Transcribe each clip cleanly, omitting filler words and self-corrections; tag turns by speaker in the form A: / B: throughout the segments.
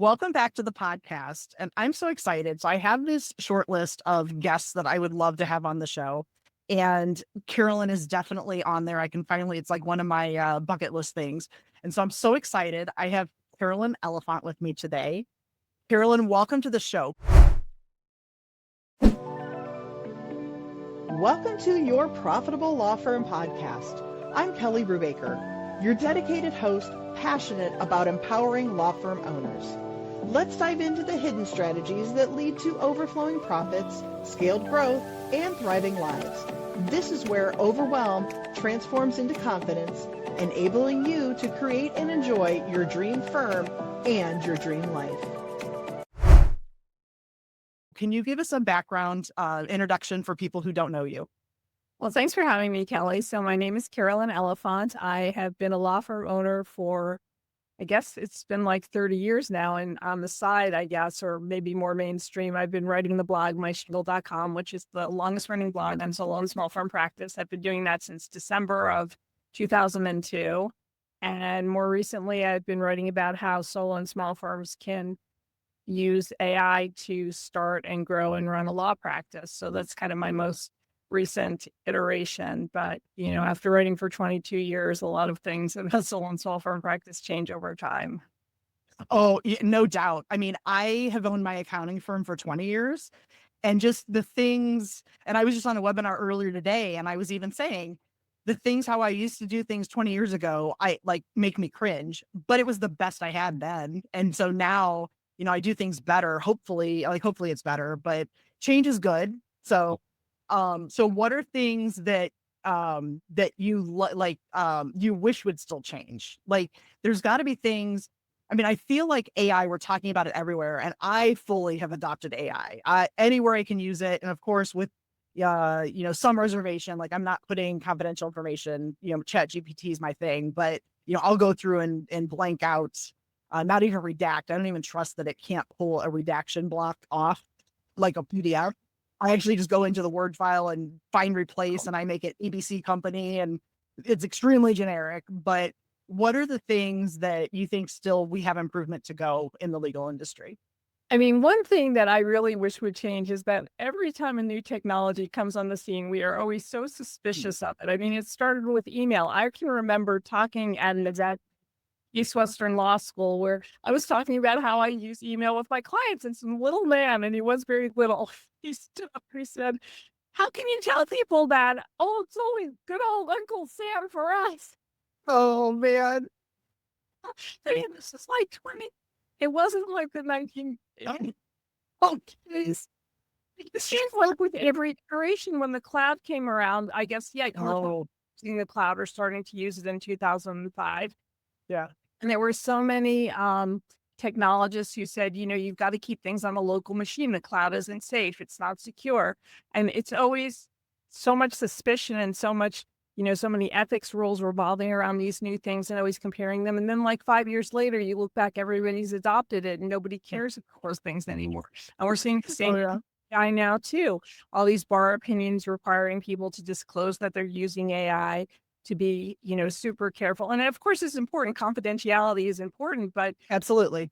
A: Welcome back to the podcast. And I'm so excited. So I have this short list of guests that I would love to have on the show. And Carolyn is definitely on there. I can finally, it's like one of my bucket list things. And so I'm so excited. I have Carolyn Elefant with me today. Carolyn, welcome to the show.
B: Welcome to your Profitable Law Firm podcast. I'm Kelley Brubaker, your dedicated host, passionate about empowering law firm owners. Let's dive into the hidden strategies that lead to overflowing profits, scaled growth, and thriving lives. This is where overwhelm transforms into confidence, enabling you to create and enjoy your dream firm and your dream life.
A: Can you give us a background introduction for people who don't know you?
C: Well, thanks for having me, Kelley. So my name is Carolyn Elefant. I have been a law firm owner for, I guess it's been like 30 years now. And on the side, I guess, or maybe more mainstream, I've been writing the blog, myshingle.com, which is the longest running blog on solo and small firm practice. I've been doing that since December of 2002. And more recently, I've been writing about how solo and small firms can use AI to start and grow and run a law practice. So that's kind of my most recent iteration. But, after writing for 22 years, a lot of things about solo and small firm practice change over time.
A: Oh, no doubt. I mean, I have owned my accounting firm for 20 years and just the things, and I was just on a webinar earlier today and I was even saying the things how I used to do things 20 years ago, I like make me cringe, but it was the best I had then. And so now, I do things better. Hopefully it's better, but change is good. So, so what are things that that you you wish would still change? Like there's got to be things. I mean, I feel like AI, we're talking about it everywhere, and I fully have adopted AI anywhere I can use it. And of course, with some reservation, like I'm not putting confidential information, Chat GPT is my thing, but I'll go through and blank out, not even redact. I don't even trust that it can't pull a redaction block off like a PDF. I actually just go into the Word file and find replace and I make it ABC company and it's extremely generic. But what are the things that you think still we have improvement to go in the legal industry?
C: I mean, one thing that I really wish would change is that every time a new technology comes on the scene, we are always so suspicious of it. I mean, it started with email. I can remember talking at an event East Western Law School where I was talking about how I use email with my clients, and some little man, and he was very little, he stood up and he said, "How can you tell people that? Oh, it's always good old Uncle Sam for us."
A: Oh man.
C: I mean, this is like 20, it wasn't like the 19, oh, geez. It seems like with every iteration when the cloud came around, I guess, using the cloud or starting to use it in 2005.
A: Yeah.
C: And there were so many technologists who said, you've got to keep things on a local machine. The cloud isn't safe. It's not secure. And it's always so much suspicion and so much, so many ethics rules revolving around these new things and always comparing them. And then like 5 years later, you look back, everybody's adopted it and nobody cares about those things anymore. And we're seeing the same AI now too. All these bar opinions requiring people to disclose that they're using AI, to be, super careful. And of course, it's important. Confidentiality is important, but
A: Absolutely.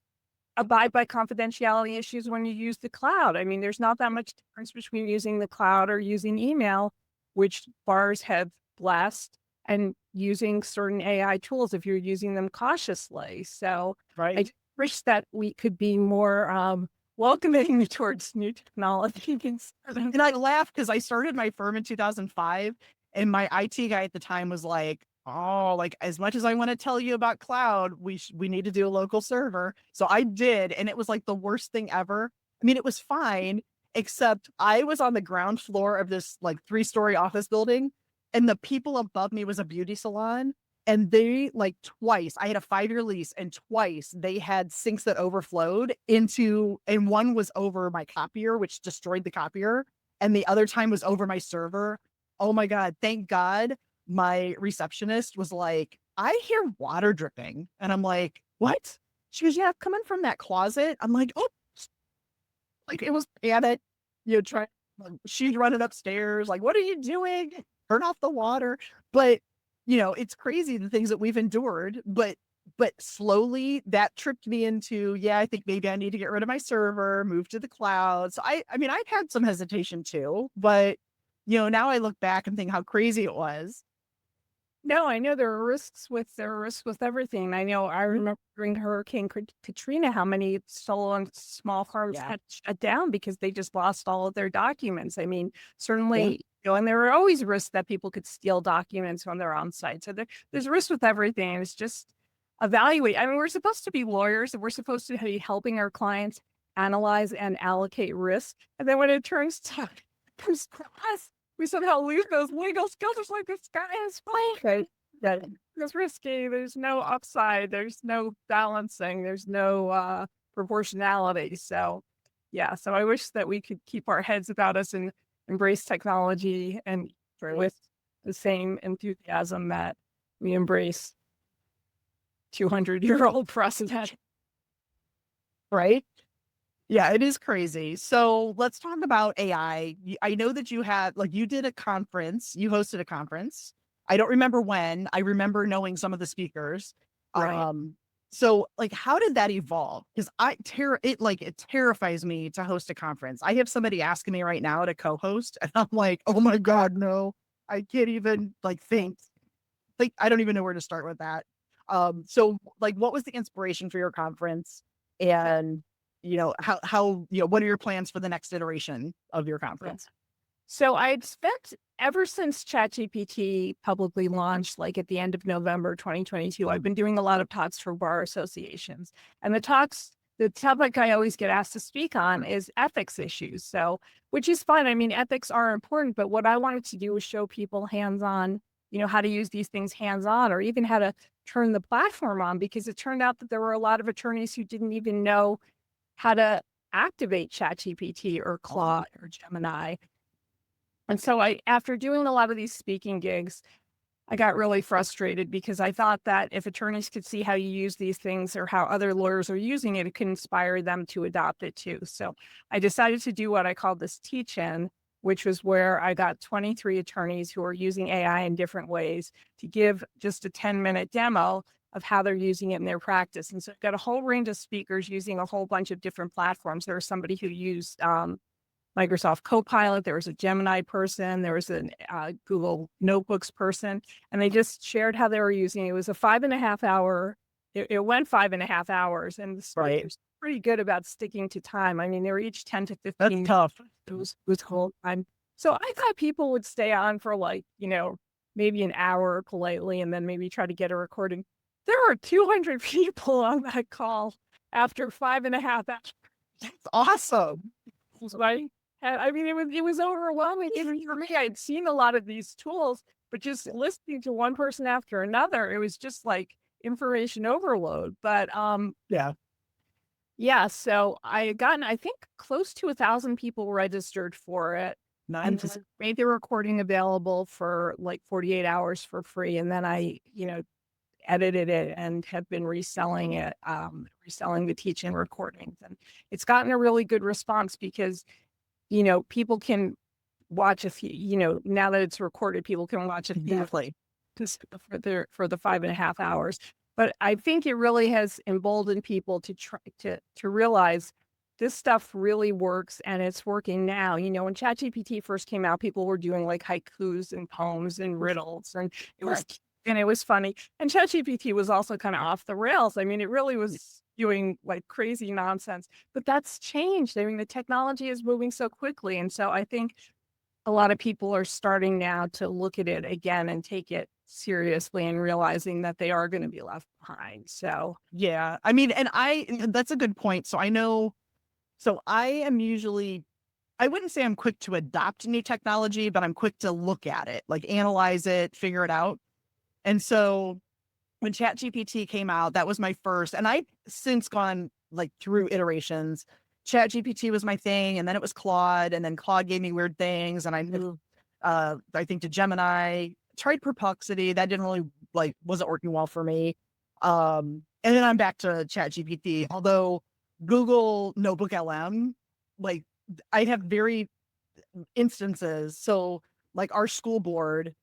C: abide by confidentiality issues when you use the cloud. I mean, there's not that much difference between using the cloud or using email, which bars have blessed, and using certain AI tools if you're using them cautiously. So I just wish that we could be more welcoming towards new technologies.
A: And I laugh because I started my firm in 2005 and my IT guy at the time was like, "Oh, like as much as I want to tell you about cloud, we need to do a local server." So I did, and it was like the worst thing ever. I mean, it was fine, except I was on the ground floor of this like 3-story office building, and the people above me was a beauty salon, and they like twice. I had a 5-year lease, and twice they had sinks that overflowed into, and one was over my copier, which destroyed the copier, and the other time was over my server. Oh my God, thank God my receptionist was like, "I hear water dripping." And I'm like, "What?" She goes, "Yeah, coming from that closet." I'm like, "Oh," like it was panic. Try. She's running upstairs, like, "What are you doing? Turn off the water." But it's crazy the things that we've endured. But But slowly that tripped me into, yeah, I think maybe I need to get rid of my server, move to the cloud. So I mean, I've had some hesitation too, but now I look back and think how crazy it was.
C: No, I know there are risks with everything. I
A: Mhm.
C: remember during Hurricane Katrina, how many stolen small farms
A: Yeah.
C: had shut down because they just lost all of their documents. I mean,
A: Yeah.
C: certainly, and there were always risks that people could steal documents when they're on site. So there's risks with everything. And it's just evaluate. I mean, we're supposed to be lawyers and we're supposed to be helping our clients analyze and allocate risk. And then when it comes to us, we somehow lose those legal skills. It's like this guy is fine. That it's risky. There's no upside. There's no balancing. There's no proportionality. So, yeah. So I wish that we could keep our heads about us and embrace technology and with the same enthusiasm that we embrace 200-year-old precedent.
A: Right. Yeah, it is crazy. So let's talk about AI. I know that you did a conference, you hosted a conference. I don't remember when. I remember knowing some of the speakers.
C: Right.
A: Um, so like how did that evolve? Because it terrifies me to host a conference. I have somebody asking me right now to co-host, and I'm like, oh my God, no, I can't even think. Like, I don't even know where to start with that. So like what was the inspiration for your conference? And what are your plans for the next iteration of your conference?
C: So I'd spent ever since ChatGPT publicly launched, like at the end of November 2022, I've been doing a lot of talks for bar associations. And the topic I always get asked to speak on is ethics issues. So, which is fine. I mean, ethics are important, but what I wanted to do was show people hands on, how to use these things hands on, or even how to turn the platform on, because it turned out that there were a lot of attorneys who didn't even know how to activate ChatGPT or Claude or Gemini. And so after doing a lot of these speaking gigs, I got really frustrated because I thought that if attorneys could see how you use these things or how other lawyers are using it, it could inspire them to adopt it too. So I decided to do what I called this teach-in, which was where I got 23 attorneys who are using AI in different ways to give just a 10-minute demo of how they're using it in their practice. And so I've got a whole range of speakers using a whole bunch of different platforms. There was somebody who used Microsoft Copilot. There was a Gemini person. There was a Google Notebooks person, and they just shared how they were using it. It was a 5.5 hour. It went 5.5 hours, and the
A: Right.
C: speakers were pretty good about sticking to time. I mean, they were each 10 to
A: That's
C: 15.
A: tough.
C: It was whole time. So I thought people would stay on for maybe an hour politely, and then maybe try to get a recording. There were 200 people on that call after 5.5 hours.
A: That's awesome.
C: Right? And I mean, it was overwhelming. Even for me, I'd seen a lot of these tools, but just listening to one person after another, it was just like information overload. But
A: Yeah.
C: yeah, so I had gotten, I think, close to 1,000 people registered for it, and
A: Nice.
C: made the recording available for like 48 hours for free. And then I, edited it and have been reselling it, reselling the teach-in recordings. And it's gotten a really good response because people can watch a few, now that it's recorded, people can watch a few
A: Exactly.
C: for the 5.5 hours. But I think it really has emboldened people to try to realize this stuff really works, and it's working now. When ChatGPT first came out, people were doing like haikus and poems and riddles, and it was
A: Correct.
C: and it was funny. And ChatGPT was also kind of off the rails. I mean, it really was doing like crazy nonsense. But that's changed. I mean, the technology is moving so quickly. And so I think a lot of people are starting now to look at it again and take it seriously and realizing that they are going to be left behind. So,
A: Yeah. I mean, that's a good point. So I am usually, I wouldn't say I'm quick to adopt new technology, but I'm quick to look at it, like analyze it, figure it out. And so when ChatGPT came out, that was my first, and I've since gone like through iterations. ChatGPT was my thing, and then it was Claude, and then Claude gave me weird things, and I moved, I think to Gemini. Tried Perplexity, that didn't really wasn't working well for me. And then I'm back to ChatGPT. Although Google Notebook LM, like I have very instances. So our school board,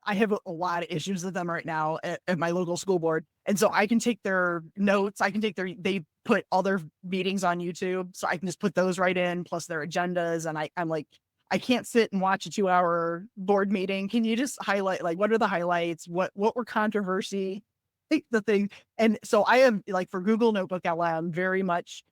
A: I have a lot of issues with them right now at my local school board. And so I can take their notes. I can take they put all their meetings on YouTube. So I can just put those right in plus their agendas. And I'm like, I can't sit and watch a 2-hour board meeting. Can you just highlight, like, what are the highlights? What were controversy? The thing. And so I am like for Google Notebook LM, very much,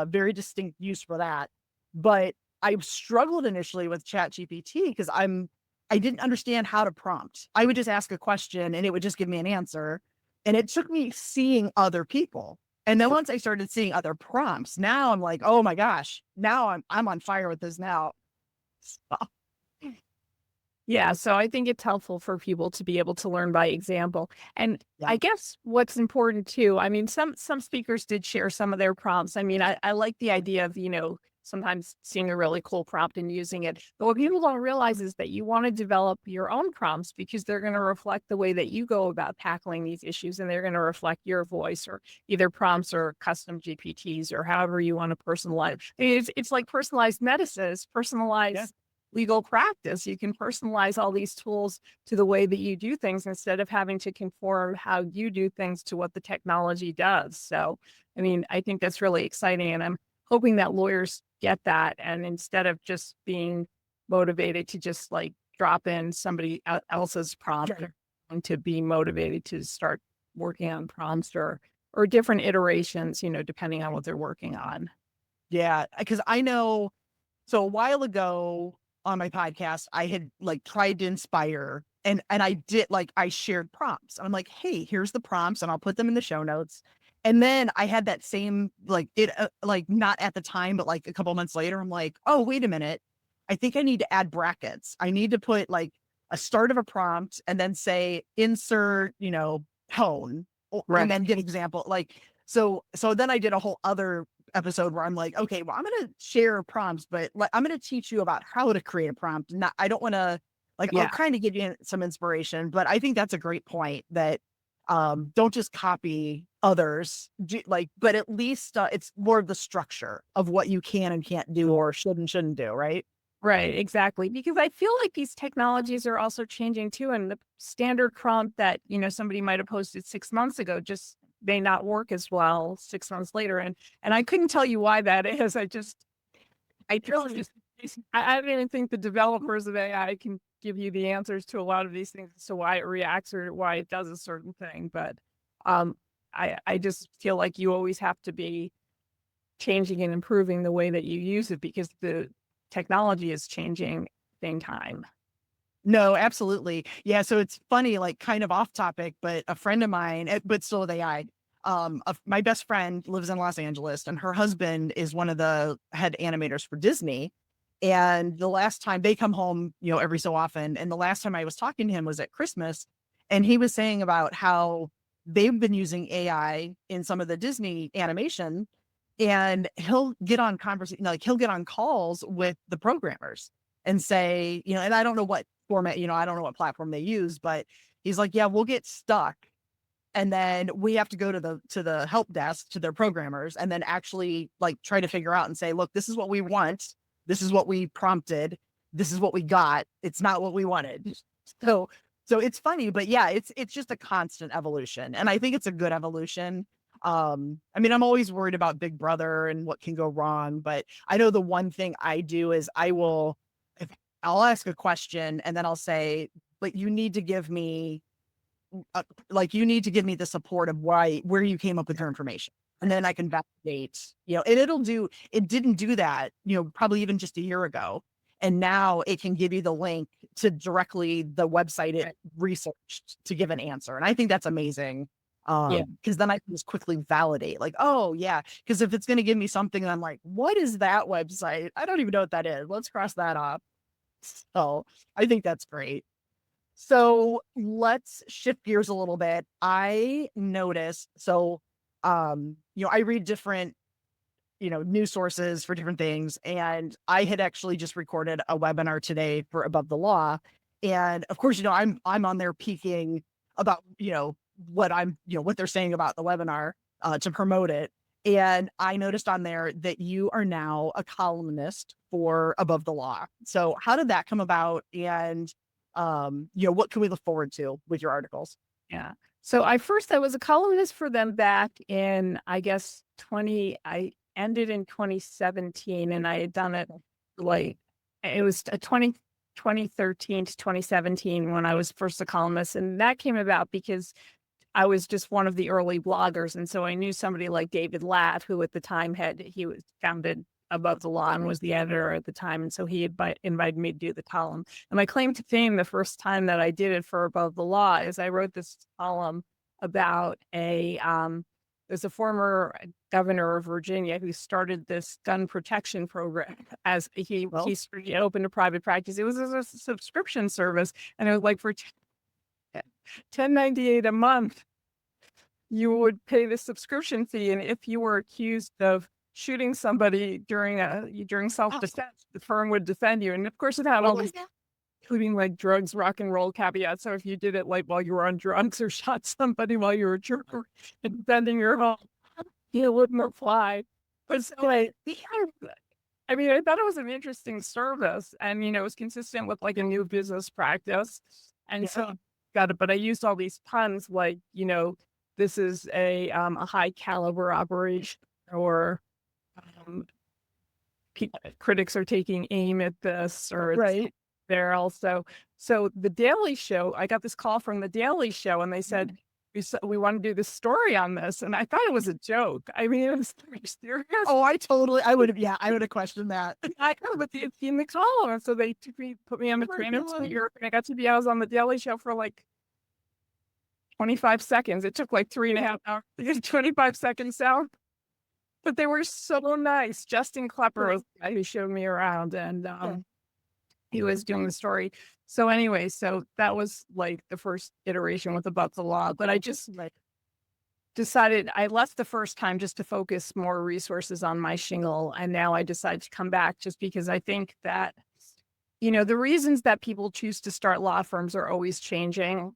A: very distinct use for that. But I struggled initially with Chat GPT because I didn't understand how to prompt. I would just ask a question and it would just give me an answer. And it took me seeing other people. And then once I started seeing other prompts, now I'm like, oh my gosh, now I'm on fire with this now. So,
C: Yeah, so I think it's helpful for people to be able to learn by example. And
A: yeah.
C: I guess what's important too, I mean, some speakers did share some of their prompts. I mean, I like the idea of, sometimes seeing a really cool prompt and using it. But what people don't realize is that you want to develop your own prompts because they're going to reflect the way that you go about tackling these issues, and they're going to reflect your voice, or either prompts or custom GPTs, or however you want to personalize. It's like personalized medicine, it's
A: Yeah.
C: personalized legal practice. You can personalize all these tools to the way that you do things instead of having to conform how you do things to what the technology does. So, I mean, I think that's really exciting. And I'm hoping that lawyers get that. And instead of just being motivated to just like drop in somebody else's prompt,
A: Sure.
C: and to be motivated to start working on prompts or different iterations, depending on what they're working on.
A: Yeah. Because I know, so a while ago on my podcast, I had like tried to inspire and I did like I shared prompts. I'm like, hey, here's the prompts, and I'll put them in the show notes. And then I had that same like not at the time, but like a couple months later, I'm like, oh, wait a minute. I think I need to add brackets. I need to put like a start of a prompt and then say insert, tone, and
C: Right.
A: then give example. Like so then I did a whole other episode where I'm like, okay, well, I'm going to share prompts, but like, I'm going to teach you about how to create a prompt. Not, I don't want to like, I'll
C: Yeah.
A: kind of give you some inspiration, but I think that's a great point that, don't just copy others, but at least it's more of the structure of what you can and can't do or should and shouldn't do. Right.
C: Right, exactly. Because I feel like these technologies are also changing too. And the standard prompt that, somebody might have posted 6 months ago just may not work as well 6 months later. And I couldn't tell you why that is. I really just I don't even think the developers of AI can give you the answers to a lot of these things as to why it reacts or why it does a certain thing. But um I just feel like you always have to be changing and improving the way that you use it because the technology is changing same time.
A: No, absolutely. Yeah, so it's funny, like kind of off topic, but a friend of mine, but still with AI, my best friend lives in Los Angeles and her husband is one of the head animators for Disney. And the last time they come home, every so often, and the last time I was talking to him was at Christmas, and he was saying about how they've been using AI in some of the Disney animation, and he'll get on conversation, like he'll get on calls with the programmers and say, and I don't know what format, I don't know what platform they use, but he's like, yeah, we'll get stuck. And then we have to go to the help desk, to their programmers, and then actually like try to figure out and say, look, this is what we want. This is what we prompted. This is what we got. It's not what we wanted. So so it's funny, but yeah, it's just a constant evolution. And I think it's a good evolution. I mean, I'm always worried about Big Brother and what can go wrong, but I know the one thing I do is if I'll ask a question and then I'll say, but you need to give me you need to give me the support of where you came up with your information. And then I can validate, and it didn't do that, probably even just a year ago. And now it can give you the link to directly the website it researched to give an answer. And I think that's amazing.
C: Yeah.
A: Because then I can just quickly validate, like, oh yeah. Because if it's going to give me something, I'm like, what is that website? I don't even know what that is. Let's cross that off. So I think that's great. So let's shift gears a little bit. I noticed, I read different, news sources for different things. And I had actually just recorded a webinar today for Above the Law. And of course, I'm on there peeking about, what they're saying about the webinar to promote it. And I noticed on there that you are now a columnist for Above the Law. So how did that come about? And what can we look forward to with your articles?
C: Yeah. So I was a columnist for them back in, I guess, I ended in 2017, and I had done it like it was 2013 to 2017 when I was first a columnist. And that came about because I was just one of the early bloggers. And so I knew somebody like David Latt, who at the time he was founded Above the Law and was the editor at the time. And so he invited me to do the column. And my claim to fame the first time that I did it for Above the Law is I wrote this column about there's a former governor of Virginia who started this gun protection program as he opened a private practice. It was a subscription service, and it was like for $10.98 a month, you would pay the subscription fee, and if you were accused of shooting somebody during self-defense, the firm would defend you. And of course, it had all these, including like drugs, rock and roll caveats. So if you did it like while you were on drugs or shot somebody while you were defending your home, it wouldn't apply. But so I mean, I thought it was an interesting service, and it was consistent with like a new business practice. And so got it. But I used all these puns like, this is a high caliber operation, or critics are taking aim at this, or it's there also. So the Daily Show, I got this call from the Daily Show, and they said, we want to do this story on this. And I thought it was a joke. I mean, it was serious.
A: Oh, I would have questioned that.
C: I know, but it's in the column. And so they put me on the transmitter, and I was on the Daily Show for like 25 seconds. It took like 3.5 hours to get 25 second sound. But they were so nice. Justin Klepper was the guy who showed me around, and he was doing the story. So anyway, so that was like the first iteration with Above the Law. But I just decided I left the first time just to focus more resources on my shingle. And now I decided to come back just because I think that, the reasons that people choose to start law firms are always changing.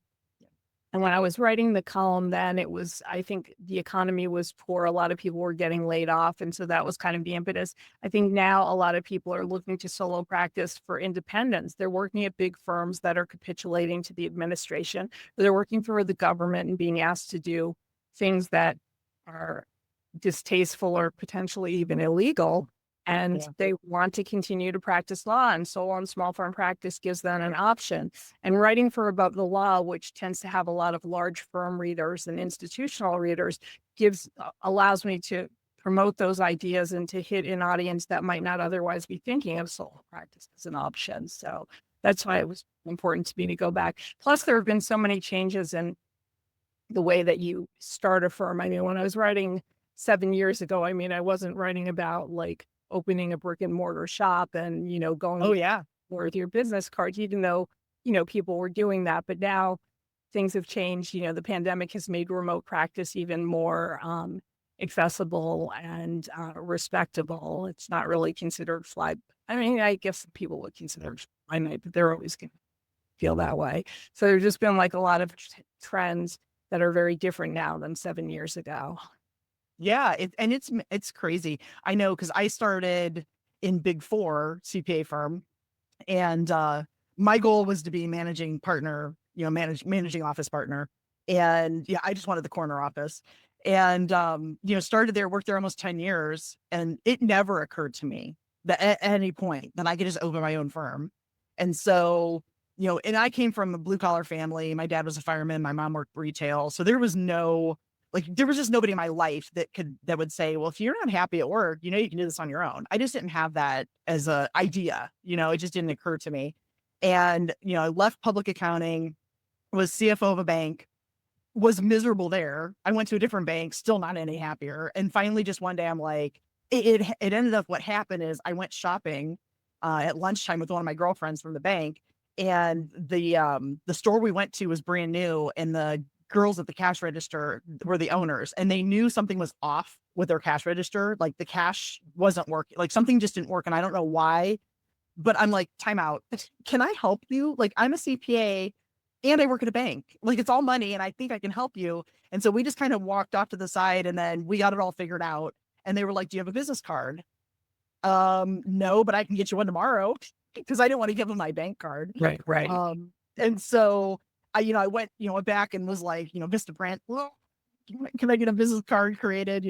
C: And when I was writing the column then, I think the economy was poor. A lot of people were getting laid off. And so that was kind of the impetus. I think now a lot of people are looking to solo practice for independence. They're working at big firms that are capitulating to the administration. They're working for the government and being asked to do things that are distasteful or potentially even illegal. And they want to continue to practice law, and solo and small firm practice gives them an option. And writing for Above the Law, which tends to have a lot of large firm readers and institutional readers, allows me to promote those ideas and to hit an audience that might not otherwise be thinking of solo practice as an option. So that's why it was important to me to go back. Plus, there have been so many changes in the way that you start a firm. I mean, when I was writing 7 years ago, I wasn't writing about like opening a brick and mortar shop and, going with your business cards, even though, people were doing that. But now things have changed. The pandemic has made remote practice even more accessible and respectable. It's not really considered I guess people would consider it fly night, but they're always going to feel that way. So there's just been like a lot of trends that are very different now than 7 years ago.
A: Yeah, it's crazy. I know, because I started in Big Four CPA firm, and my goal was to be managing partner, managing office partner, and I just wanted the corner office, and started there, worked there almost 10 years, and it never occurred to me that at any point that I could just open my own firm. And so, and I came from a blue collar family. My dad was a fireman, my mom worked retail, so there was just nobody in my life that would say, well, if you're not happy at work, you can do this on your own. I just didn't have that as an idea. It just didn't occur to me. And, I left public accounting, was CFO of a bank, was miserable there. I went to a different bank, still not any happier. And finally, just one day I'm like, it ended up, what happened is I went shopping at lunchtime with one of my girlfriends from the bank. And the store we went to was brand new, and the girls at the cash register were the owners, and they knew something was off with their cash register. Like the cash wasn't working, like something just didn't work. And I don't know why, but I'm like, time out. Can I help you? Like, I'm a CPA and I work at a bank. Like, it's all money and I think I can help you. And so we just kind of walked off to the side, and then we got it all figured out. And they were like, do you have a business card? No, but I can get you one tomorrow, because I didn't want to give them my bank card.
C: Right.
A: And so I went, went back and was like, Vista Brand, well, can I get a business card created,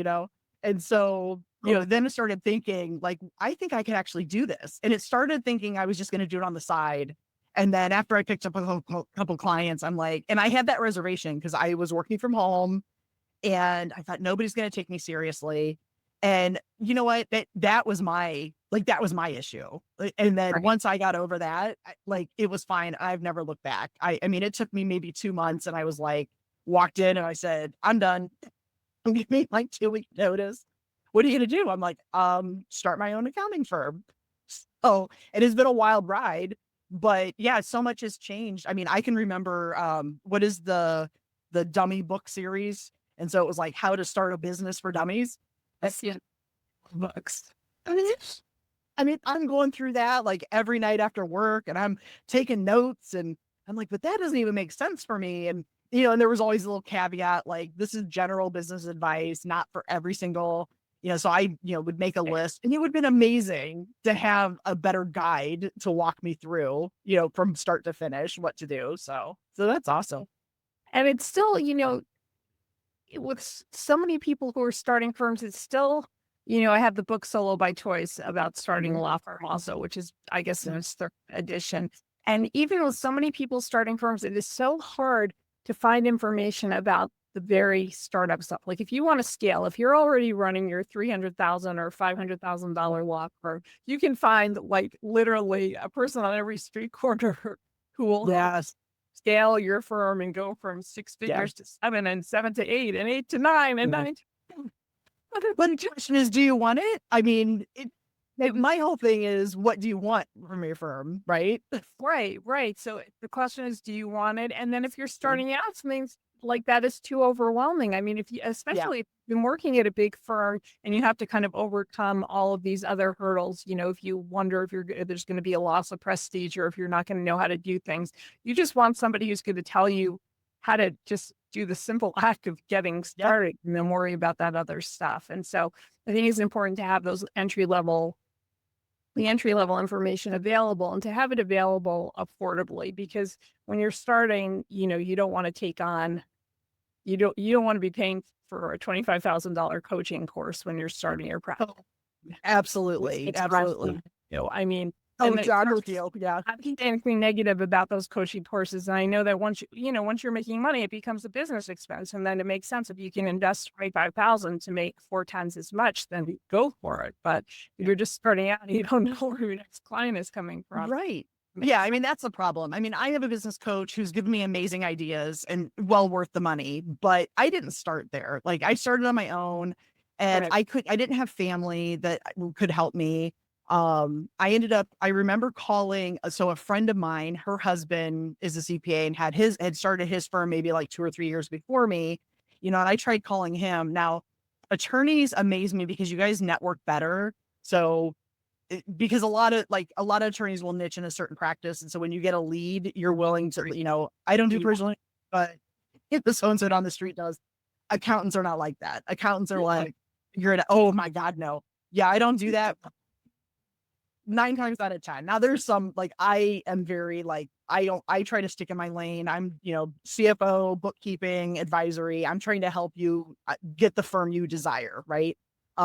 A: And so, then I started thinking like, I think I could actually do this. And it started thinking I was just going to do it on the side. And then after I picked up a couple clients, I'm like, and I had that reservation because I was working from home and I thought nobody's going to take me seriously. And you know what? That was my issue. And then
C: Right.
A: once I got over that, it was fine. I've never looked back. I mean, it took me maybe 2 months and I was like, walked in and I said, I'm done. I'm giving me like 2 week notice. What are you going to do? I'm like, start my own accounting firm. So it has been a wild ride, but yeah, so much has changed. I mean, I can remember, what is the dummy book series? And so it was like how to start a business for dummies.
C: That's the books.
A: I mean, I'm going through that like every night after work and I'm taking notes and I'm like, but that doesn't even make sense for me. And, and there was always a little caveat, like this is general business advice, not for every single, so I, would make a list and it would have been amazing to have a better guide to walk me through, from start to finish what to do. So that's awesome.
C: And it's still, with so many people who are starting firms, it's still, I have the book Solo by Choice about starting a law firm also, which is, I guess, in its third edition. And even with so many people starting firms, it is so hard to find information about the very startup stuff. Like if you want to scale, if you're already running your $300,000 or $500,000 law firm, you can find like literally a person on every street corner who will scale your firm and go from 6 figures to 7 and 7 to 8 and 8 to 9 and 9 to 10.
A: But the question is, do you want it? I mean, my whole thing is, what do you want from your firm, right?
C: Right. So the question is, do you want it? And then if you're starting out, something like that is too overwhelming. I mean, especially if you've been working at a big firm and you have to kind of overcome all of these other hurdles, if you wonder if there's going to be a loss of prestige or if you're not going to know how to do things, you just want somebody who's going to tell you how to just do the simple act of getting started and then worry about that other stuff. And so I think it's important to have the entry level information available and to have it available affordably, because when you're starting, you don't want to take on, you don't want to be paying for a $25,000 coaching course when you're starting your practice.
A: Absolutely. Absolutely.
C: I mean,
A: I
C: don't
A: think
C: anything negative about those coaching courses. And I know that once you're making money, it becomes a business expense. And then it makes sense if you can invest $25,000 to make 4 times as much, then go for it. But if you're just starting out and you don't know where your next client is coming from.
A: Right. Yeah. I mean, that's the problem. I mean, I have a business coach who's given me amazing ideas and well worth the money, but I didn't start there. Like I started on my own and I didn't have family that could help me. I remember calling, so a friend of mine, her husband is a CPA and had started his firm maybe like 2 or 3 years before me, and I tried calling him. Now, attorneys amaze me because you guys network better. So, because a lot of attorneys will niche in a certain practice. And so when you get a lead, you're willing to, I don't do personally, but if the so-and-so on the street does, accountants are not like that. Accountants are like, oh my God, no. Yeah, I don't do that. 9 times out of 10. Now there's some I am very I try to stick in my lane. I'm, CFO, bookkeeping, advisory. I'm trying to help you get the firm you desire, right?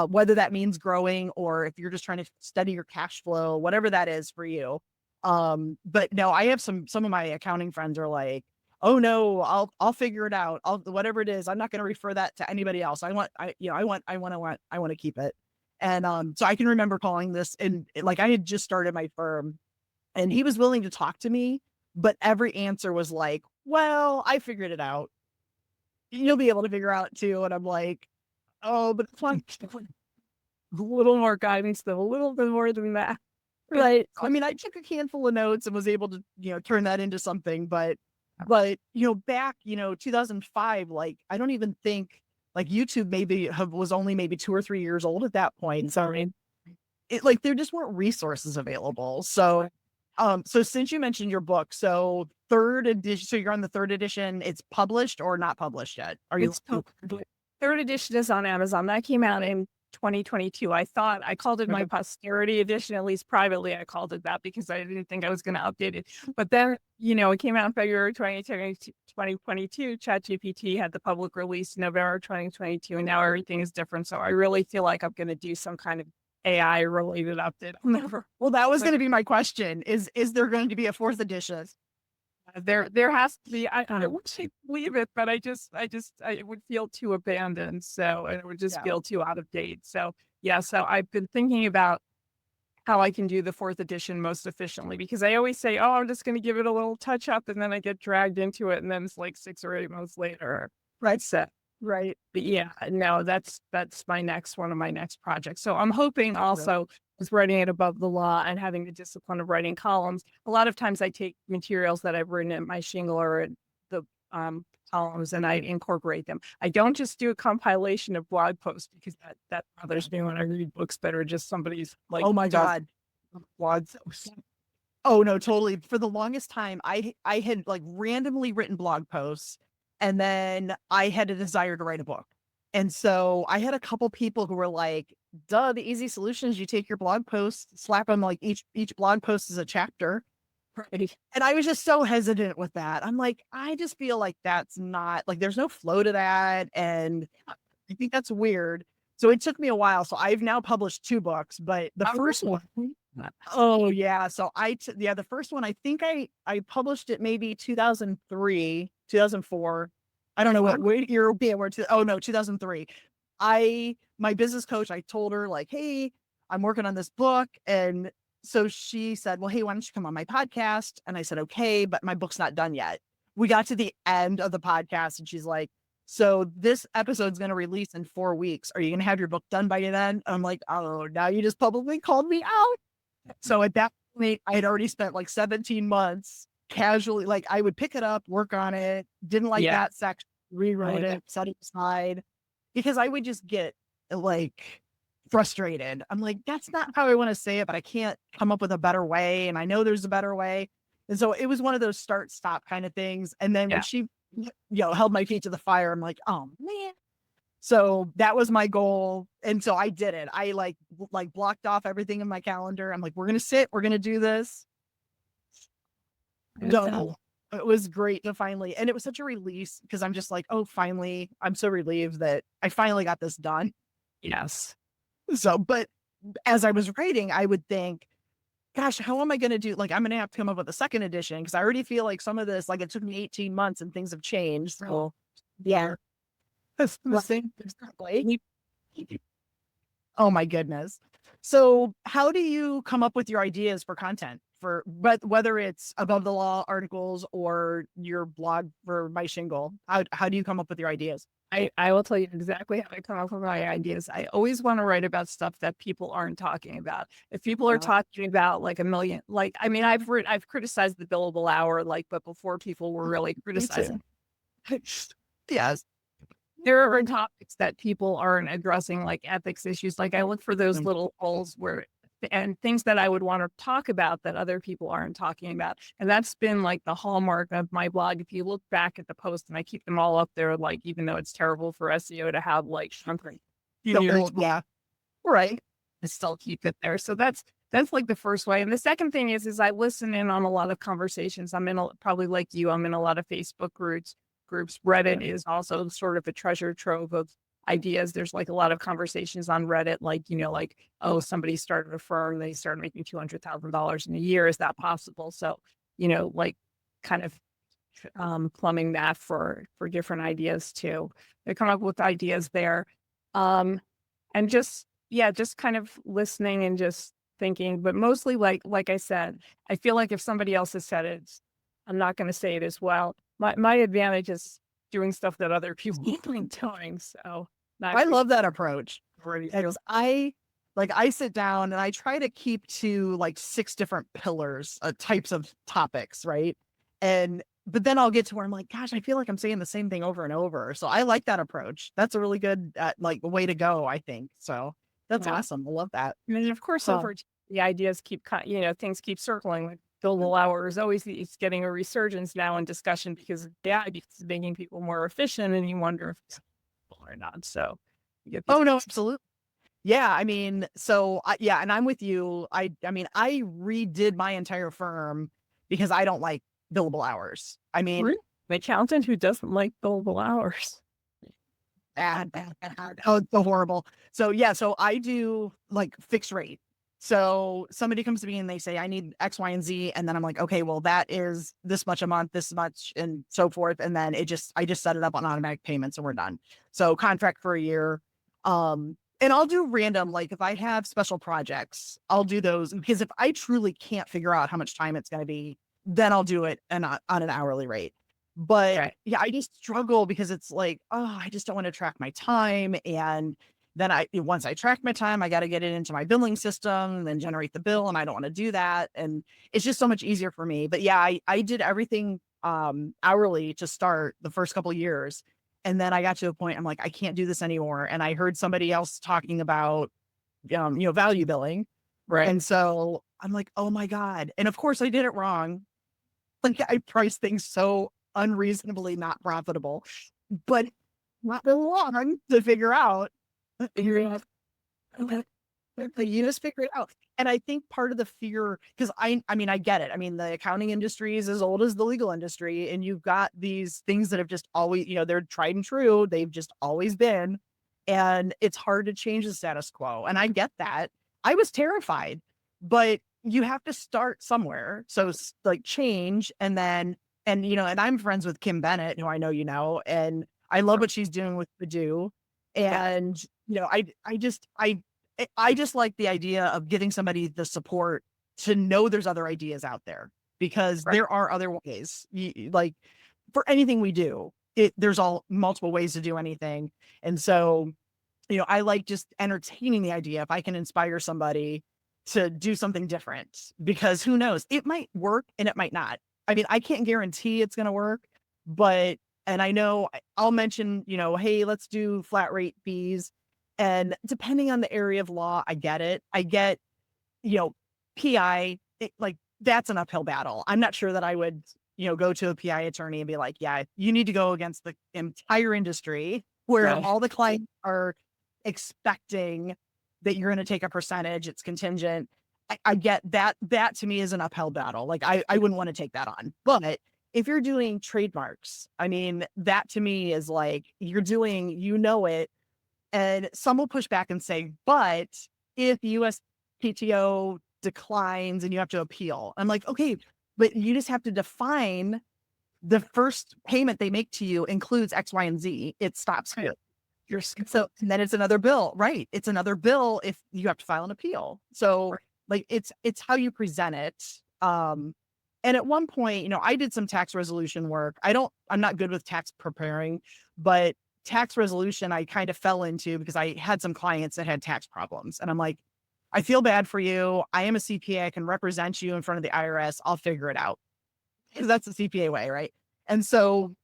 A: Whether that means growing or if you're just trying to study your cash flow, whatever that is for you. But no, I have some of my accounting friends are like, oh no, I'll figure it out. Whatever it is, I'm not going to refer that to anybody else. I want to keep it. And so I can remember calling this and I had just started my firm and he was willing to talk to me, but every answer was like, well, I figured it out. You'll be able to figure out too. And I'm like, oh, but it's like
C: a little more guidance, though, a little bit more than that.
A: Right. I mean, I took a handful of notes and was able to, turn that into something, but back, 2005, I don't even think YouTube was only maybe 2 or 3 years old at that point. So there just weren't resources available. So, so since you mentioned your book, so 3rd edition, so you're on the 3rd edition, it's published or not published yet? Are you?
C: 3rd edition is on Amazon. That came out in 2022. I thought I called it my posterity edition, at least privately. I called it that because I didn't think I was going to update it. But then, it came out in February 2022. ChatGPT had the public release in November 2022, and now everything is different. So I really feel like I'm going to do some kind of AI related update. I'll never.
A: Well, that was going to be my question. Is there going to be a fourth edition?
C: There has to be. I wish I could believe it, but I would feel too abandoned. So it would just feel too out of date. So yeah. So I've been thinking about how I can do the fourth edition most efficiently, because I always say, oh, I'm just going to give it a little touch up, and then I get dragged into it, and then it's like 6 or 8 months later.
A: Right.
C: Right. But yeah, no, that's one of my next projects. So I'm hoping also with writing it above the law and having the discipline of writing columns. A lot of times I take materials that I've written at my shingle or at the columns, and I incorporate them. I don't just do a compilation of blog posts, because that bothers me when I read books that are just somebody's like,
A: oh my God.
C: blogs.
A: Oh no, totally. For the longest time, I had like randomly written blog posts, and then I had a desire to write a book. And so I had a couple people who were like, duh, the easy solution is you take your blog posts, slap them, like each blog post is a chapter.
C: Right.
A: And I was just so hesitant with that. I'm like, I just feel like that's not, like, there's no flow to that. And I think that's weird. So it took me a while. So I've now published 2 books, but the first one, oh yeah. So the first one, I think I published it maybe 2003, 2004. I don't know what year it'll be. 2003. My business coach, I told her like, hey, I'm working on this book. And so she said, well, hey, why don't you come on my podcast? And I said, okay, but my book's not done yet. We got to the end of the podcast and she's like, so this episode's going to release in 4 weeks. Are you going to have your book done by then? And I'm like, oh, now you just publicly called me out. So at that point, I had already spent like 17 months casually, like I would pick it up, work on it, didn't like that section, rewrote it, set it aside, because I would just get like frustrated. I'm like, that's not how I want to say it, but I can't come up with a better way. And I know there's a better way. And so it was one of those start stop kind of things. And then when she, held my feet to the fire, I'm like, oh man. So that was my goal. And so I did it. I like blocked off everything in my calendar. I'm like, we're going to do this. No, it was great to finally, and it was such a release, because I'm just like, oh, finally, I'm so relieved that I finally got this done.
C: Yes.
A: So, but as I was writing, I would think, gosh, how am I going to do? Like, I'm going to have to come up with a second edition, because I already feel like some of this, like it took me 18 months and things have changed. So yeah. That's the same. Oh my goodness. So how do you come up with your ideas for content, for whether it's above the law articles or your blog for my shingle? How do you come up with your ideas?
C: I will tell you exactly how I come up with my ideas. I always want to write about stuff that people aren't talking about. If people are talking about like a million, like, I mean, I've criticized the billable hour, like, but before people were really criticizing.
A: Yes.
C: There are topics that people aren't addressing, like ethics issues. Like I look for those little holes and things that I would want to talk about that other people aren't talking about. And that's been like the hallmark of my blog. If you look back at the post, and I keep them all up there, like, even though it's terrible for SEO to have like something,
A: right.
C: I still keep it there. So that's like the first way. And the second thing is I listen in on a lot of conversations. Probably like you, I'm in a lot of Facebook groups. Reddit is also sort of a treasure trove of ideas. There's like a lot of conversations on Reddit, like, like, oh, somebody started a firm, they started making $200,000 in a year. Is that possible? So, like kind of plumbing that for different ideas too. They come up with ideas there. And just kind of listening and just thinking, but mostly like I said, I feel like if somebody else has said it, I'm not going to say it as well. My advantage is doing stuff that other people aren't doing. So
A: I love that approach. I sit down and I try to keep to like 6 different pillars, types of topics, right? But then I'll get to where I'm like, gosh, I feel like I'm saying the same thing over and over. So I like that approach. That's a really good way to go, I think. So that's awesome. I love that.
C: And then of course, over the ideas keep, things keep circling. Like billable hour is always, it's getting a resurgence now in discussion because it's making people more efficient, and you wonder if it's or not. So
A: no, absolutely. Yeah, I mean, so yeah, and I'm with you. I mean, I redid my entire firm because I don't like billable hours. I mean,
C: Really? An accountant who doesn't like billable hours.
A: bad. Oh, it's so horrible. So yeah, so I do like fixed rate. So somebody comes to me and they say, I need X, Y, and Z. And then I'm like, okay, well, that is this much a month, this much, and so forth. And then I just set it up on automatic payments and we're done. So contract for a year. And I'll do random, like if I have special projects, I'll do those because if I truly can't figure out how much time it's going to be, then I'll do it on an hourly rate. But
C: Right.
A: yeah, I just struggle because it's like, oh, I just don't want to track my time. And then once I track my time, I got to get it into my billing system and then generate the bill. And I don't want to do that. And it's just so much easier for me. But yeah, I did everything hourly to start the first couple of years. And then I got to a point, I'm like, I can't do this anymore. And I heard somebody else talking about, value billing.
C: Right.
A: And so I'm like, oh my God. And of course I did it wrong. Like I priced things so unreasonably not profitable, but not been long to figure out. Figure out. You just figure it out. And I think part of the fear, because I mean, I get it. I mean, the accounting industry is as old as the legal industry, and you've got these things that have just always, they're tried and true. They've just always been. And it's hard to change the status quo. And I get that. I was terrified, but you have to start somewhere. So like change and I'm friends with Kim Bennett, who I know and I love what she's doing with Badoo.
C: Yeah.
A: And, I just like the idea of giving somebody the support to know there's other ideas out there because
C: Right.
A: there are other ways. Like for anything we do, there's all multiple ways to do anything. And so, I like just entertaining the idea if I can inspire somebody to do something different because who knows, it might work and it might not. I mean, I can't guarantee it's going to work, but, and I know I'll mention, hey, let's do flat rate fees. And depending on the area of law, I get it. I get, you know, PI, like that's an uphill battle. I'm not sure that I would, go to a PI attorney and be like, yeah, you need to go against the entire industry where
C: Right.
A: all the clients are expecting that you're going to take a percentage. It's contingent. I get that. That to me is an uphill battle. Like I wouldn't want to take that on. But if you're doing trademarks, I mean, that to me is like you're doing, it. And some will push back and say, but if USPTO declines and you have to appeal, I'm like, okay, but you just have to define the first payment they make to you includes X, Y, and Z. It stops here. So and then it's another bill, right? It's another bill if you have to file an appeal. So like it's how you present it. And at one point, I did some tax resolution work. I'm not good with tax preparing, but tax resolution I kind of fell into because I had some clients that had tax problems. And I'm like, I feel bad for you. I am a CPA. I can represent you in front of the IRS. I'll figure it out. Because that's the CPA way, right? And so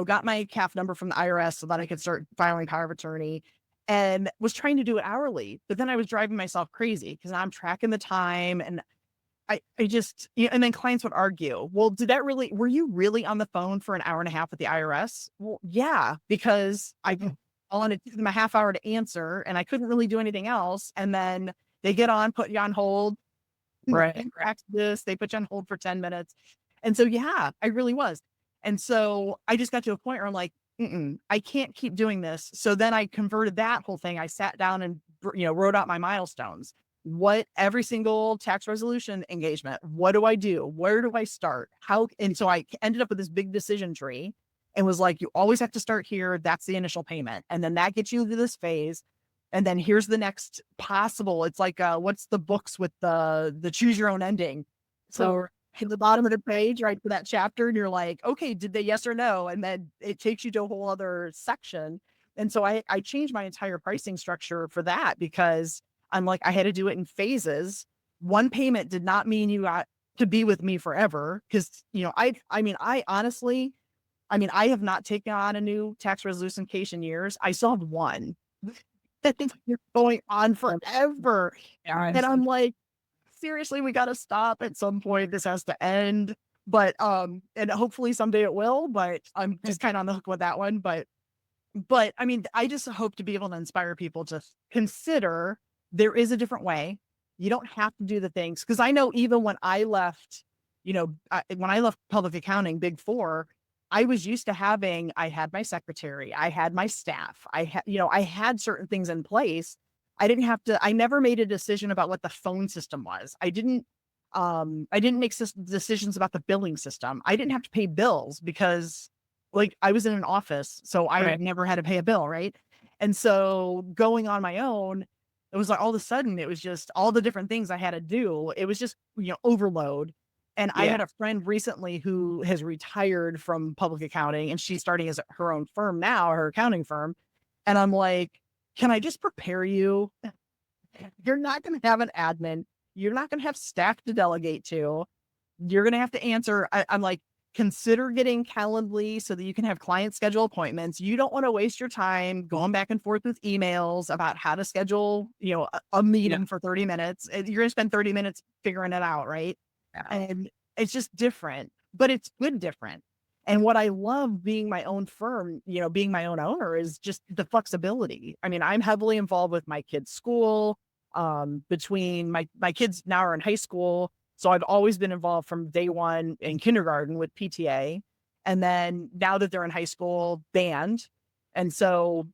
A: got my CAF number from the IRS so that I could start filing power of attorney and was trying to do it hourly. But then I was driving myself crazy because I'm tracking the time and I just, and then clients would argue, well, were you really on the phone for an hour and a half with the IRS? Well, yeah, because it took them a half hour to answer and I couldn't really do anything else. And then they get on, put you on hold,
C: Right.
A: and cracks this, they put you on hold for 10 minutes. And so, yeah, I really was. And so I just got to a point where I'm like, I can't keep doing this. So then I converted that whole thing. I sat down and, wrote out my milestones. What every single tax resolution engagement, what do I do? Where do I start? How? And so I ended up with this big decision tree and was like, you always have to start here. That's the initial payment. And then that gets you to this phase. And then here's the next possible. It's like, what's the books with the choose your own ending? So at the bottom of the page, right for that chapter, and you're like, okay, did they yes or no? And then it takes you to a whole other section. And so I changed my entire pricing structure for that because I'm like, I had to do it in phases. One payment did not mean you got to be with me forever. Cause I honestly, I have not taken on a new tax resolution case in years. I still have one that things are going on forever.
C: Yeah.
A: And I'm like, seriously, we got to stop at some point. This has to end. But, and hopefully someday it will, but I'm just kind of on the hook with that one. But But I mean, I just hope to be able to inspire people to consider there is a different way. You don't have to do the things. Because I know even when I left, when I left public accounting, Big Four, I was used to having, I had my secretary, I had my staff, I had certain things in place. I didn't have to, I never made a decision about what the phone system was. I didn't make decisions about the billing system. I didn't have to pay bills because like I was in an office, so I
C: Right.
A: never had to pay a bill, right? And so going on my own, it was like all of a sudden it was just all the different things I had to do. It was just, overload. And I
C: Yeah.
A: had a friend recently who has retired from public accounting and she's starting as her own firm now, her accounting firm. And I'm like, can I just prepare you? You're not going to have an admin. You're not going to have staff to delegate to. You're going to have to answer. I'm like, consider getting Calendly so that you can have client schedule appointments. You don't want to waste your time going back and forth with emails about how to schedule, a
C: Yeah.
A: meeting for 30 minutes. You're going to spend 30 minutes figuring it out, right?
C: Yeah.
A: And it's just different, but it's good different. And what I love being my own firm, being my own owner is just the flexibility. I mean, I'm heavily involved with my kids' school. Between my kids now are in high school. So I've always been involved from day one in kindergarten with PTA. And then now that they're in high school, band. And so,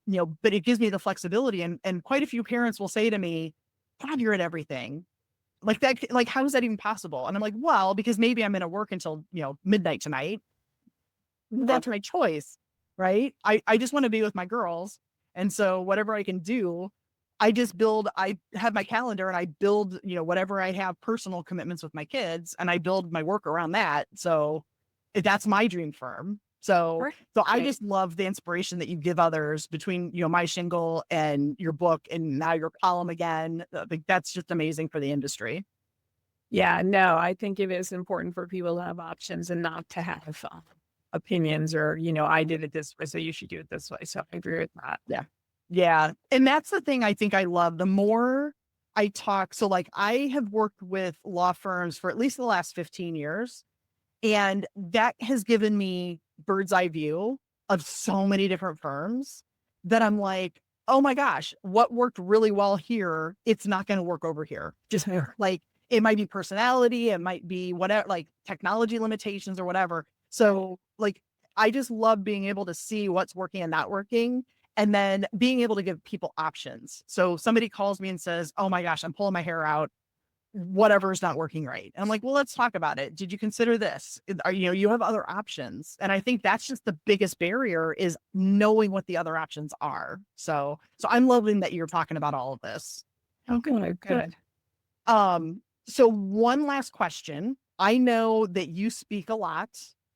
A: but it gives me the flexibility. And quite a few parents will say to me, God, you're at everything. Like that, like, how is that even possible? And I'm like, well, because maybe I'm going to work until, midnight tonight. That's my choice, right? I just want to be with my girls. And so whatever I can do, I have my calendar and I build, whatever I have personal commitments with my kids and I build my work around that. So that's my dream firm. So I
C: Right.
A: just love the inspiration that you give others between, my shingle and your book and now your column again. Like that's just amazing for the industry.
C: Yeah, no, I think it is important for people to have options and not to have opinions or, I did it this way, so you should do it this way. So I agree with that.
A: Yeah. Yeah. And that's the thing I think I love. The more I talk, so like I have worked with law firms for at least the last 15 years, and that has given me bird's eye view of so many different firms that I'm like, oh my gosh, what worked really well here, it's not going to work over here. Just like it might be personality, it might be whatever, like technology limitations or whatever. So like I just love being able to see what's working and not working and then being able to give people options. So somebody calls me and says, oh my gosh, I'm pulling my hair out. Whatever's not working right. And I'm like, well, let's talk about it. Did you consider this? You have other options. And I think that's just the biggest barrier is knowing what the other options are. So I'm loving that you're talking about all of this.
C: Oh, good, good.
A: So one last question. I know that you speak a lot,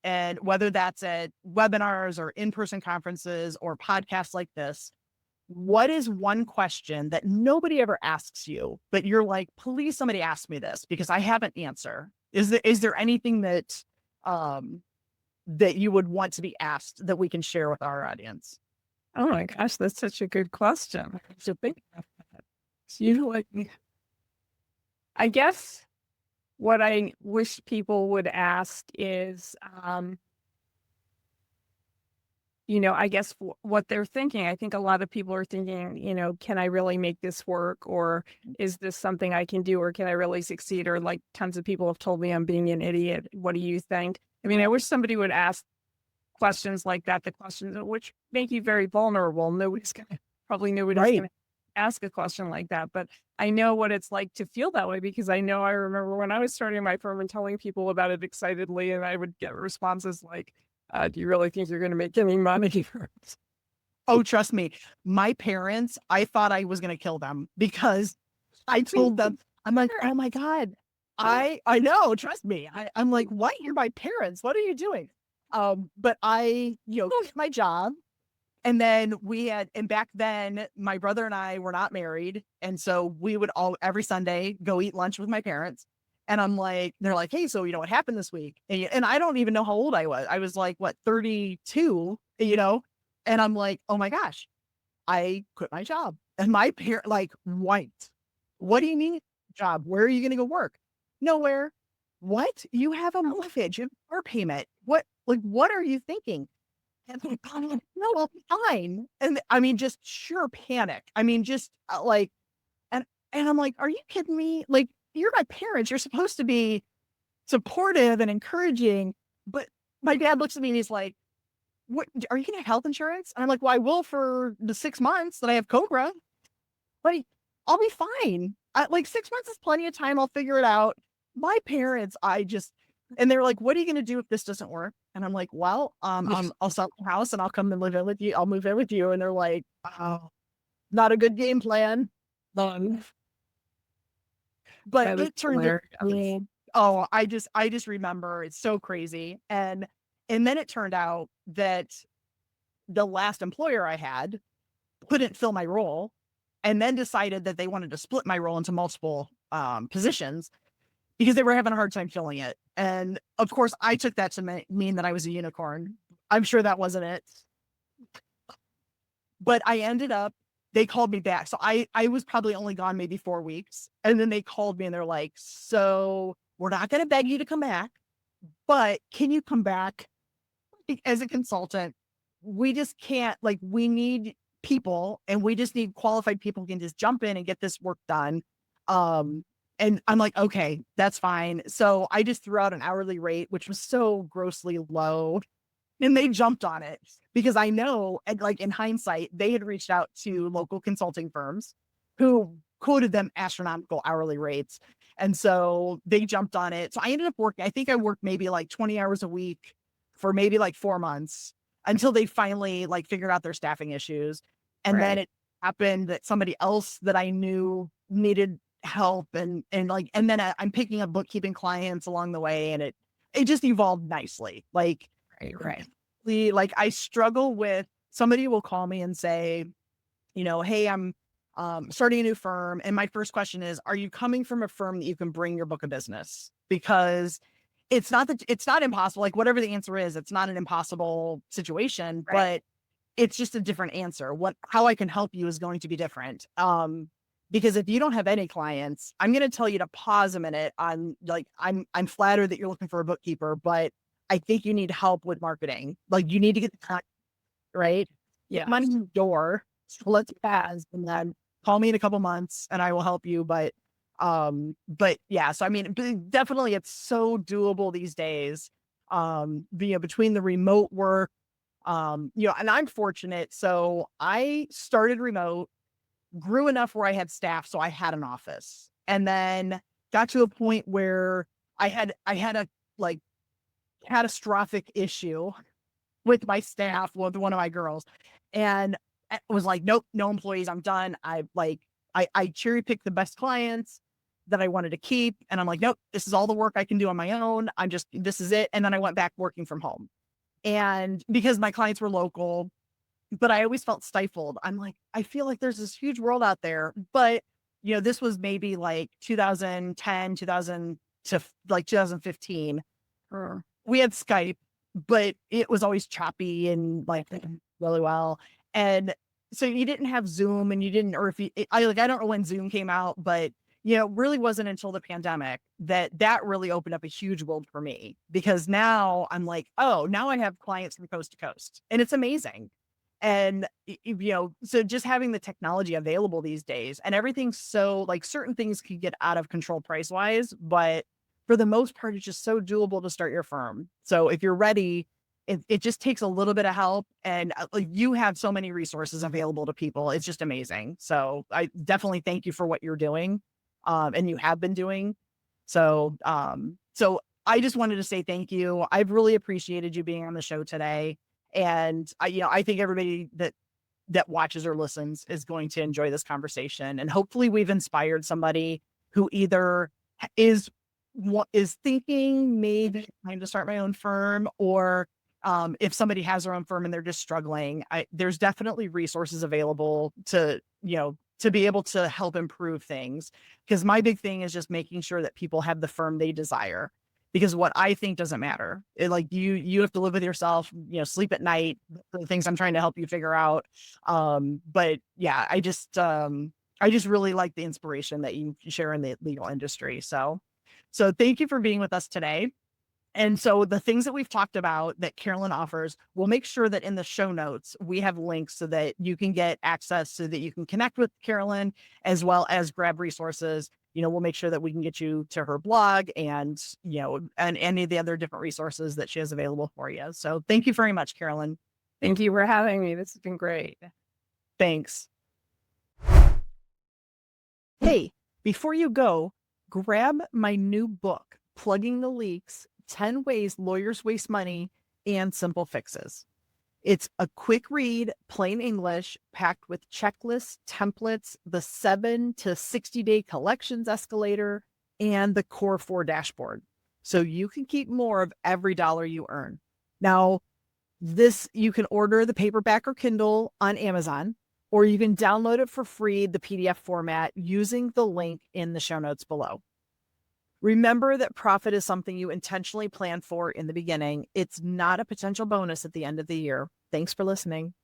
A: and whether that's at webinars or in-person conferences or podcasts like this, what is one question that nobody ever asks you, but you're like, please somebody ask me this because I have an answer? Is there anything um that you would want to be asked that we can share with our audience?
C: Oh my gosh, that's such a good question. I should think about that. So, I guess what I wish people would ask is, I guess what they're thinking. I think a lot of people are thinking, can I really make this work? Or is this something I can do? Or can I really succeed? Or like tons of people have told me I'm being an idiot. What do you think? I mean, I wish somebody would ask questions like that, the questions which make you very vulnerable. Nobody's
A: Right.
C: going to ask a question like that. But I know what it's like to feel that way because I remember when I was starting my firm and telling people about it excitedly, and I would get responses like, do you really think you're going to make any money?
A: Oh, trust me. My parents, I thought I was going to kill them because I told them, I'm like, oh my God, I know, trust me. I'm like, what? You're my parents. What are you doing? But I, quit my job. And then and back then my brother and I were not married. And so we would every Sunday go eat lunch with my parents. And I'm like, they're like, hey, so what happened this week? And I don't even know how old I was. I was like, what, 32, And I'm like, oh my gosh, I quit my job. And my parent like, what? What do you mean job? Where are you going to go work? Nowhere. What? You have a mortgage, you have a car payment. What are you thinking? And I'm like, no, I'll be fine. And I mean, just sure panic. I mean, just like, and, and I'm like, are you kidding me? Like, you're my parents. You're supposed to be supportive and encouraging. But my dad looks at me and he's like, what, are you going to have health insurance? And I'm like, well, I will for the 6 months that I have Cobra. Like, I'll be fine. Like 6 months is plenty of time. I'll figure it out. My parents, and they're like, what are you going to do if this doesn't work? And I'm like, well, I'll sell the house and I'll come and live in with you. I'll move in with you. And they're like, oh, not a good game plan. None. But
C: That is
A: it turned
C: hilarious.
A: into, oh, I just remember it's so crazy. And then it turned out that the last employer I had couldn't fill my role and then decided that they wanted to split my role into multiple positions because they were having a hard time filling it. And of course, I took that to mean that I was a unicorn. I'm sure that wasn't it. But I ended up, they called me back. So I was probably only gone maybe 4 weeks. And then they called me and they're like, so we're not going to beg you to come back, but can you come back as a consultant? We just can't, like, we need people and we just need qualified people who can just jump in and get this work done. And I'm like, okay, that's fine. So I just threw out an hourly rate, which was so grossly low. And they jumped on it because I know, and like in hindsight, they had reached out to local consulting firms who quoted them astronomical hourly rates. And so they jumped on it. So I ended up working, I think I worked maybe like 20 hours a week for maybe like 4 months until they finally like figured out their staffing issues. And then
C: Right.
A: it happened that somebody else that I knew needed help and then I'm picking up bookkeeping clients along the way and it just evolved nicely.
C: Right.
A: Like I struggle with somebody will call me and say, hey, I'm starting a new firm. And my first question is, are you coming from a firm that you can bring your book of business? Because it's not impossible. Like whatever the answer is, it's not an impossible situation,
C: Right.
A: but it's just a different answer. How I can help you is going to be different. Because if you don't have any clients, I'm going to tell you to pause a minute on like, I'm flattered that you're looking for a bookkeeper, but I think you need help with marketing. Like you need to get the content, right? Get money in the door. So let's pass and then call me in a couple months and I will help you. But yeah, so I mean, definitely it's so doable these days. Between the remote work, and I'm fortunate. So I started remote, grew enough where I had staff, so I had an office, and then got to a point where I had a like catastrophic issue with my staff, with one of my girls, and I was like, nope, no employees, I'm done. I cherry picked the best clients that I wanted to keep, and I'm like, nope, this is all the work I can do on my own. This is it. And then I went back working from home, and because my clients were local, but I always felt stifled. I'm like, I feel like there's this huge world out there, but this was maybe like 2010, 2000 to like 2015. We had Skype, but it was always choppy and like really well. And so you didn't have Zoom and you didn't, or if you, I don't know when Zoom came out, but it really wasn't until the pandemic that really opened up a huge world for me because now I'm like, oh, now I have clients from coast to coast and it's amazing. And, so just having the technology available these days and everything's so like certain things could get out of control price wise, but for the most part, it's just so doable to start your firm. So if you're ready, it just takes a little bit of help and like you have so many resources available to people. It's just amazing. So I definitely thank you for what you're doing. And you have been doing. So I just wanted to say thank you. I've really appreciated you being on the show today. And I think everybody that watches or listens is going to enjoy this conversation. And hopefully we've inspired somebody who either is thinking maybe it's time to start my own firm or if somebody has their own firm and they're just struggling, there's definitely resources available to be able to help improve things. Because my big thing is just making sure that people have the firm they desire. Because what I think doesn't matter. Like you have to live with yourself, sleep at night, the things I'm trying to help you figure out. But yeah, I just really like the inspiration that you share in the legal industry. So thank you for being with us today. And so the things that we've talked about that Carolyn offers, we'll make sure that in the show notes, we have links so that you can get access, so that you can connect with Carolyn as well as grab resources. We'll make sure that we can get you to her blog and, and any of the other different resources that she has available for you. So thank you very much, Carolyn.
C: Thank you for having me. This has been great.
A: Thanks. Hey, before you go, grab my new book, Plugging the Leaks, 10 Ways Lawyers Waste Money and Simple Fixes. It's a quick read, plain English, packed with checklists, templates, the 7 to 60-day collections escalator, and the Core 4 dashboard. So you can keep more of every dollar you earn. Now, you can order the paperback or Kindle on Amazon, or you can download it for free, the PDF format, using the link in the show notes below. Remember that profit is something you intentionally plan for in the beginning. It's not a potential bonus at the end of the year. Thanks for listening.